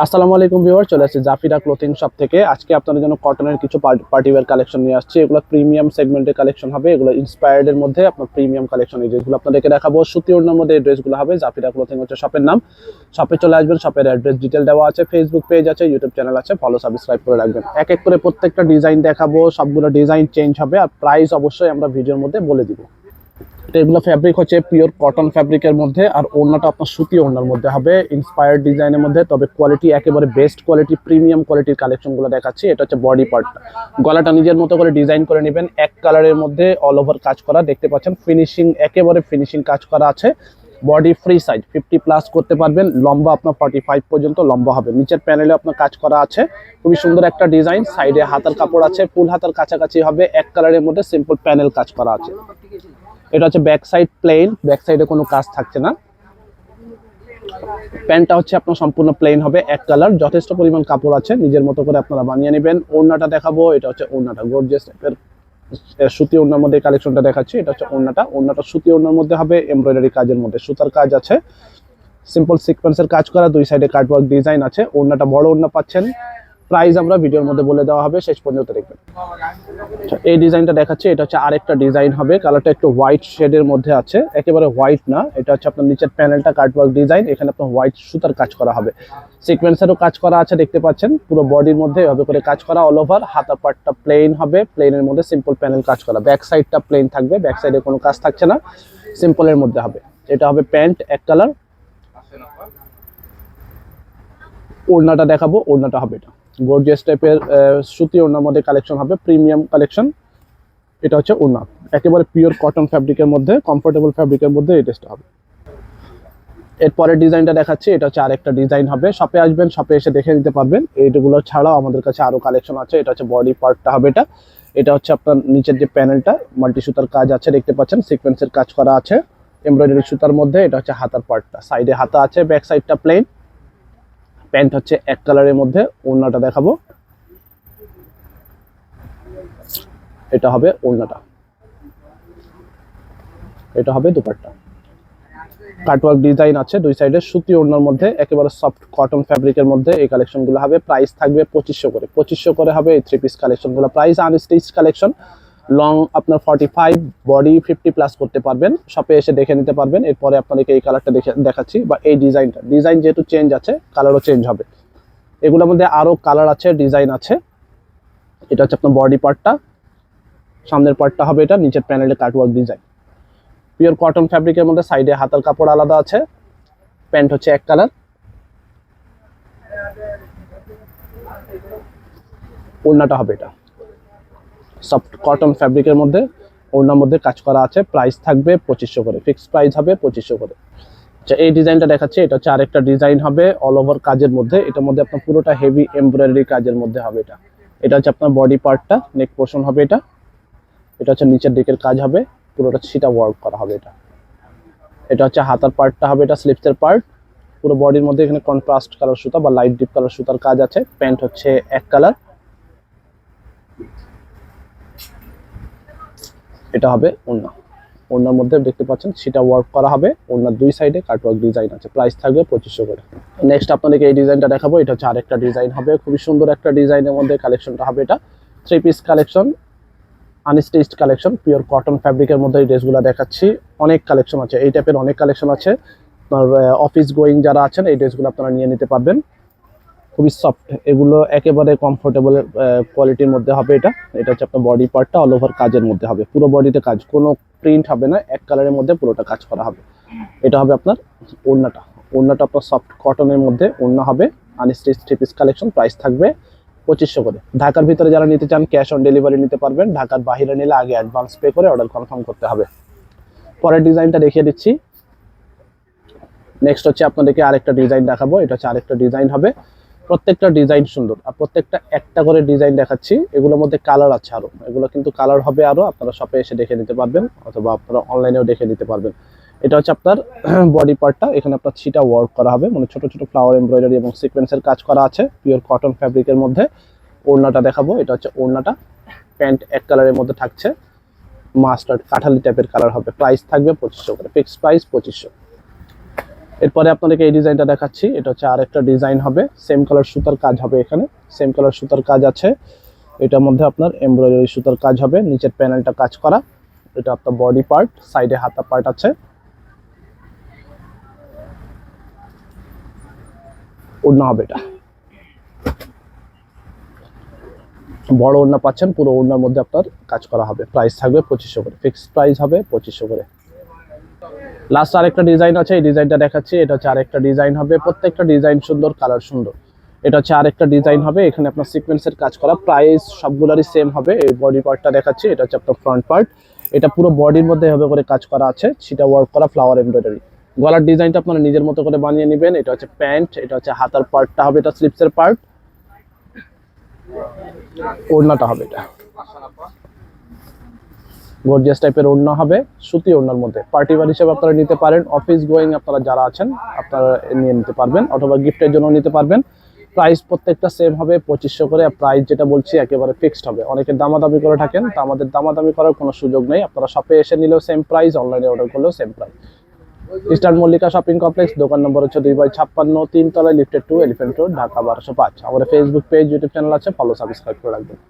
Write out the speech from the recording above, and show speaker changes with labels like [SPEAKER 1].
[SPEAKER 1] আসসালামু আলাইকুম ভিউয়ার, চলে আসছে জাফিরা ক্লোথিং শপ থেকে। আজকে আপনাদের জন্য কটনের কিছু পার্টিওয়্যার কালেকশন নিয়ে আসছি। এগুলো প্রিমিয়াম সেগমেন্টের কালেকশন হবে। এগুলো ইন্সপায়ার্ড এর মধ্যে আপনার প্রিমিয়াম কালেকশন। এই ড্রেসগুলো আপনাদেরকে দেখাবো সুতি ওড়নার মধ্যে। এই ড্রেসগুলো হবে। জাফিরা ক্লোথিং হচ্ছে শপের নাম। শপে চলে আসবেন, শপের অ্যাড্রেস ডিটেল দেওয়া আছে, ফেসবুক পেজ আছে, ইউটিউব চ্যানেল আছে, ফলো সাবস্ক্রাইব করে রাখবেন। এক এক করে প্রত্যেকটা ডিজাইন দেখাবো, সবগুলো ডিজাইন চেঞ্জ হবে আর প্রাইস অবশ্যই আমরা ভিডিওর মধ্যে বলে দিব। এগুলো ফ্যাব্রিক হচ্ছে পিওর কটন ফ্যাব্রিকের মধ্যে, আর ওড়নাটা আপনার সুতি ওড়নার মধ্যে হবে, ইন্সপায়ার্ড ডিজাইনের মধ্যে। তবে কোয়ালিটি একেবারে বেস্ট কোয়ালিটি, প্রিমিয়াম কোয়ালিটির কালেকশনগুলো দেখাচ্ছি। এটা হচ্ছে বডি পার্টটা। গলাটা নিজের মতো করে ডিজাইন করে নেবেন, এক কালারের মধ্যে অল ওভার কাজ করা, দেখতে পাচ্ছেন ফিনিশিং, একেবারে ফিনিশিং কাজ করা আছে। বডি ফ্রি সাইজ 50+ করতে পারবেন, লম্বা আপনার 45 পর্যন্ত লম্বা হবে। নিচের প্যানেলে আপনার কাজ করা আছে, খুবই সুন্দর একটা ডিজাইন। সাইডে হাতার কাপড় আছে, ফুল হাতার কাছাকাছি হবে, এক কালারের মধ্যে সিম্পল প্যানেল কাজ করা আছে। এটা হচ্ছে ব্যাক সাইড প্লেন, ব্যাক সাইডে কোনো কাজ থাকছে না। প্যান্টটা হচ্ছে আপনার সম্পূর্ণ প্লেন হবে, এক কালার, যথেষ্ট পরিমাণ কাপড় আছে, নিজের মতো করে আপনারা বানিয়ে নেবেন। ওড়নাটা দেখাবো, এটা হচ্ছে ওড়নাটা গর্জিয়াস টাইপের সুতি ওড়নার মধ্যে কালেকশনটা দেখাচ্ছি। এটা হচ্ছে ওড়নাটা সুতি ওড়নার মধ্যে হবে, এমব্রয়ডারি কাজের মধ্যে, সুতার কাজ আছে, সিম্পল সিকোয়েন্সের কাজ করা, দুই সাইডে কাটওয়ার্ক ডিজাইন আছে। ওড়নাটা বড় ওড়না পাচ্ছেন। প্রাইস আমরা ভিডিওর মধ্যে বলে দেওয়া হবে, শেষ পর্যন্ত দেখবেন। এই ডিজাইনটা দেখাচ্ছি, এটা হচ্ছে আরেকটা ডিজাইন হবে। কালারটা একটু হোয়াইট শেডের মধ্যে আছে, একেবারে হোয়াইট না। এটা হচ্ছে আপনার নিচের প্যানেলটা কাটওয়ার্ক ডিজাইন, এখানে আপনার হোয়াইট সুতার কাজ করা হবে, সিকোয়েন্সেরও কাজ করা আছে, দেখতে পাচ্ছেন পুরো বডির মধ্যে এভাবে করে কাজ করা অল ওভার। হাতার পার্টটা প্লেন হবে, প্লেনের মধ্যে সিম্পল প্যানেল কাজ করা। ব্যাক সাইডটা প্লেন থাকবে, ব্যাক সাইডে কোনো কাজ থাকছে না, সিম্পলের মধ্যে হবে। এটা হবে প্যান্ট, এক কালার। ওড়নাটা দেখাবো, ওড়নাটা হবে এটা গর্জিয়াস টাইপের সুতি ওড়নার মধ্যে কালেকশন হবে, প্রিমিয়াম কালেকশন। এটা হচ্ছে ওড়না, একেবারে পিওর কটন ফ্যাব্রিকের মধ্যে, কমফোর্টেবল ফ্যাব্রিকের মধ্যে এই ড্রেসটা হবে। এরপরের ডিজাইনটা দেখাচ্ছি, এটা হচ্ছে আরেকটা ডিজাইন হবে। শপে আসবেন, শপে এসে দেখে নিতে পারবেন। এইগুলো ছাড়াও আমাদের কাছে আরো কালেকশন আছে। এটা হচ্ছে বডি পার্টটা হবে এটা। এটা হচ্ছে আপনার নিচের যে প্যানেলটা, মাল্টি সুতার কাজ আছে, দেখতে পাচ্ছেন সিকোয়েন্সের কাজ করা আছে এমব্রয়ডারি সুতার মধ্যে। এটা হচ্ছে হাতার পার্টটা, সাইডে হাতা আছে, ব্যাক সাইডটা প্লেন। প্যান্ট হচ্ছে এক কালারের মধ্যে। ওড়নাটা দেখাবো, এটা হবে ওড়নাটা, এটা হবে দুপাট্টা। কাটওয়ার্ক ডিজাইন আছে দুই সাইডে, সুতি ওড়নার মধ্যে, একেবারে সফট কটন ফ্যাব্রিকের মধ্যে এই কালেকশনগুলো হবে। প্রাইস থাকবে 2500 করে, 2500 করে হবে এই থ্রি পিস কালেকশনগুলো। প্রাইস আনস্টিচ কালেকশন, লং আপনার 45, বডি 50+ করতে পারবেন। শপে এসে দেখে নিতে পারবেন। এরপরে আপনাদেরকে এই কালারটা দেখাচ্ছি, বা এই ডিজাইনটা, ডিজাইন যেহেতু চেঞ্জ আছে, কালারও চেঞ্জ হবে। এগুলোর মধ্যে আরো কালার আছে, ডিজাইন আছে। এটা হচ্ছে আপনার বডি পার্টটা, সামনের পার্টটা হবে এটা, নিচের প্যানেলে কাটওয়ার্ক ডিজাইন, পিওর কটন ফ্যাব্রিকের মধ্যে। সাইডে হাতার কাপড় আলাদা আছে। প্যান্ট হচ্ছে এক কালার। ওড়নাটা হবে এটা সফট কটন ফ্যাব্রিকের মধ্যে, ওড়নার মধ্যে কাজ করা আছে। প্রাইস থাকবে 2500 করে, ফিক্সড প্রাইস হবে 2500 করে। আচ্ছা, এই ডিজাইনটা দেখাচ্ছি, এটা হচ্ছে আরেকটা ডিজাইন হবে অল ওভার কাজের মধ্যে। এটার মধ্যে আপনার পুরোটা হেভি এমব্রয়ডারি কাজের মধ্যে হবে এটা। এটা হচ্ছে আপনার বডি পার্টটা, নেক পোর্শন হবে এটা। এটা হচ্ছে নিচের দিকের কাজ হবে, পুরোটা ছিটা ওয়ার্ক করা হবে এটা। এটা হচ্ছে হাতার পার্টটা হবে, এটা স্লিপসের পার্ট। পুরো বডির মধ্যে এখানে কন্ট্রাস্ট কালার সুতা বা লাইট ডিপ কালার সুতার কাজ আছে। প্যান্ট হচ্ছে এক কালার। এটা হবে ওড়না, ওড়নার মধ্যে দেখতে পাচ্ছেন সেটা ওয়ার্ক করা হবে। ওড়নার দুই সাইডে কাটওয়ার্ক ডিজাইন আছে। প্রাইস থাকবে 2500 করে। নেক্সট আপনাদেরকে এই ডিজাইনটা দেখাবো। এটা হচ্ছে আরেকটা ডিজাইন হবে, খুবই সুন্দর একটা ডিজাইনের মধ্যে কালেকশনটা হবে। এটা three piece collection, unstitched collection, pure cotton ফ্যাব্রিকের মধ্যে এই ড্রেসগুলো দেখাচ্ছি। অনেক কালেকশন আছে, এই টাইপের অনেক কালেকশন আছে। আপনার অফিস গোয়িং যারা আছেন, এই ড্রেসগুলো আপনারা নিয়ে নিতে পারবেন। খুবই সফট, এগুলো একেবারে কমফোর্টেবল কোয়ালিটির মধ্যে হবে এটা। এটা হচ্ছে আপনার বডি পার্টটা অল ওভার কাজের মধ্যে হবে, পুরো বডিতে কাজ, কোনো প্রিন্ট হবে না, এক কালারের মধ্যে পুরোটা কাজ করা হবে। এটা হবে আপনার ওড়নাটা, ওড়নাটা আপনার সফট কটনের মধ্যে ওড়না হবে। Unstitch three piece collection, price থাকবে 2500 করে। ঢাকার ভিতরে যারা নিতে চান ক্যাশ অন ডেলিভারি নিতে পারবেন। ঢাকার বাইরে নিলে আগে অ্যাডভান্স পে করে অর্ডার কনফার্ম করতে হবে। পরের ডিজাইনটা দেখিয়ে দিচ্ছি। নেক্সট হচ্ছে আপনাদেরকে আরেকটা ডিজাইন দেখাবো। এটা হচ্ছে আরেকটা ডিজাইন হবে, প্রত্যেকটা ডিজাইন সুন্দর, আর প্রত্যেকটা একটা করে ডিজাইন দেখাচ্ছি। এগুলোর মধ্যে কালার আছে আরো, এগুলো কিন্তু কালার হবে আরো, আপনারা শপে এসে দেখে নিতে পারবেন, অথবা আপনারা অনলাইনেও দেখে নিতে পারবেন। এটা হচ্ছে আপনার বডি পার্টটা, এখানে আপনার ছিটা ওয়ার্ক করা হবে, মানে ছোট ছোট ফ্লাওয়ার এমব্রয়ডারি এবং সিকোয়েন্সের কাজ করা আছে, পিওর কটন ফ্যাব্রিকের মধ্যে। ওড়নাটা দেখাবো, এটা হচ্ছে ওড়নাটা। প্যান্ট এক কালারের মধ্যে থাকছে, মাস্টার্ড কাঠালি টাইপের কালার হবে। প্রাইস থাকবে 2500 করে, ফিক্সড প্রাইস 2500। এরপরে আপনাদেরকে এই ডিজাইনটা দেখাচ্ছি। এটা হচ্ছে আর একটা ডিজাইন হবে, সেম কালার সুতার কাজ হবে, এখানে সেম কালার সুতার কাজ আছে। এটার মধ্যে আপনার এমব্রয়ডারি সুতার কাজ হবে, নিচের প্যানেলটা কাজ করা। এটা আপনার বডি পার্ট, সাইডে হাতা পার্ট আছে। ওড়না হবে এটা, বড় ওড়না পাচ্ছেন, পুরো ওড়নার মধ্যে আপনার কাজ করা হবে। প্রাইস থাকবে 2500 করে, ফিক্সড প্রাইস হবে 2500 করে। লাস্ট আরেকটা ডিজাইন আছে, এই ডিজাইনটা দেখাচ্ছি। এটা হচ্ছে আরেকটা ডিজাইন হবে, প্রত্যেকটা ডিজাইন সুন্দর, কালার সুন্দর। এটা হচ্ছে আরেকটা ডিজাইন হবে, এখানে আপনার সিকোয়েন্সের কাজ করা। প্রাইস সবগুলোরই সেম হবে। এই বডি পার্টটা দেখাচ্ছি, এটা হচ্ছে আপনার ফ্রন্ট পার্ট। এটা পুরো বডির মধ্যে এভাবে করে কাজ করা আছে, সেটা ওয়ার্ক করা ফ্লাওয়ার এমব্রয়ডারি। গলার ডিজাইনটা আপনারা নিজের মতো করে বানিয়ে নেবেন। এটা হচ্ছে প্যান্ট, এটা হচ্ছে হাতার পার্টটা হবে, এটা স্লিপসের পার্ট। ওড়নাটা হবে এটা গর্জিয়াস টাইপের ওড়না হবে, সুতি ওড়নার মধ্যে। পার্টি ওয়্যার হিসেবে আপনারা নিতে পারেন, অফিস গোয়িং আপনারা যারা আছেন আপনারা নিয়ে নিতে পারবেন, অথবা গিফটের জন্য নিতে পারবেন। প্রাইস প্রত্যেকটা সেম হবে 2500 করে। প্রাইস যেটা বলছি একেবারে ফিক্সড হবে। অনেকে দামাদামি করে থাকেন, তো আমাদের দামাদামি করার কোনো সুযোগ নেই। আপনারা শপে এসে নিলেও সেম প্রাইস, অনলাইনে অর্ডার করলেও same price. Eastern Mallika shopping complex, দোকান নম্বর হচ্ছে 2/56, 3 তলায়, লিফটেড 2, এলিফ্যান্ট রোড, ঢাকা 1205। আমাদের ফেসবুক পেজ, ইউটিউব চ্যানেল আছে, ফলো সাবস্ক্রাইব করে রাখবেন।